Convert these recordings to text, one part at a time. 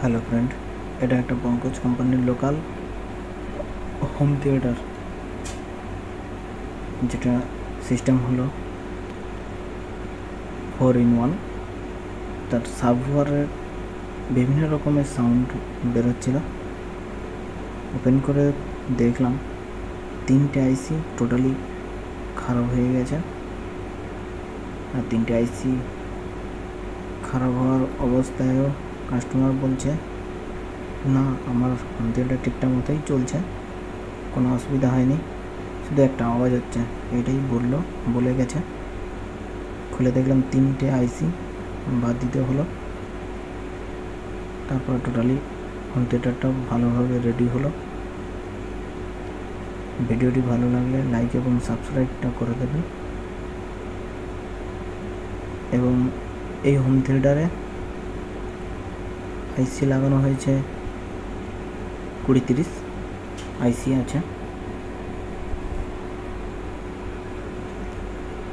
Hello friend, এটা একটা পঙ্কজ কোম্পানির লোকাল হোম থিয়েটার, যেটা সিস্টেম হলো 4-in-1। তার সাবওয়ারের বিভিন্ন রকমের সাউন্ড বেরোচ্ছিল। ওপেন করে দেখলাম 3টে আইসি টোটালি খারাপ হয়ে গেছে। আর 3টে আইসি খারাপ হওয়ার অবস্থায়ও কাস্টমার বলছে না, আমার হোম থিয়েটার ঠিকঠাক মতোই চলছে, কোনো অসুবিধা হয়নি, শুধু একটা আওয়াজ হচ্ছে, এটাই বলে গেছে। খুলে দেখলাম 3টে আইসি বাদ দিতে হলো। তারপর টোটালি হোম থিয়েটারটা ভালোভাবে রেডি হলো। ভিডিওটি ভালো লাগলে লাইক এবং সাবস্ক্রাইবটা করে দেবেন। এবং এই হোম থিয়েটারে আইসি লাগানো হয়েছে 20-30 আইসি আছে।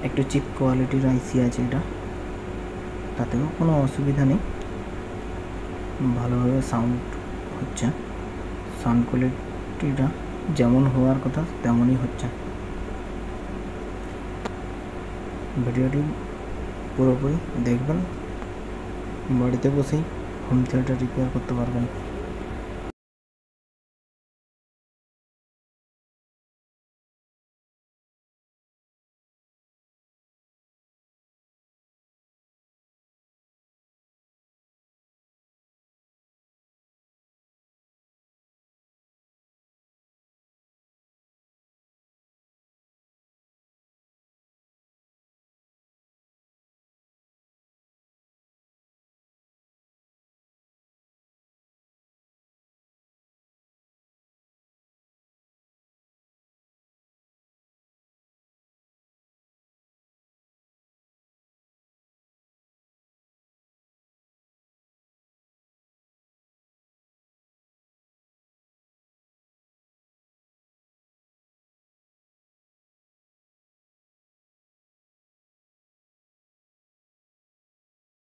একটু চিপ কোয়ালিটির আইসি আছে এটা, তাতেও কোনো অসুবিধা নেই, ভালোভাবে সাউন্ড হচ্ছে। সাউন্ড কোয়ালিটিটা যেমন হওয়ার কথা তেমনই হচ্ছে। ভিডিওটি পুরোপুরি দেখবেন, বাড়িতে বসেই হোম থিয়েটার রিপেয়ার করতে পারবেন।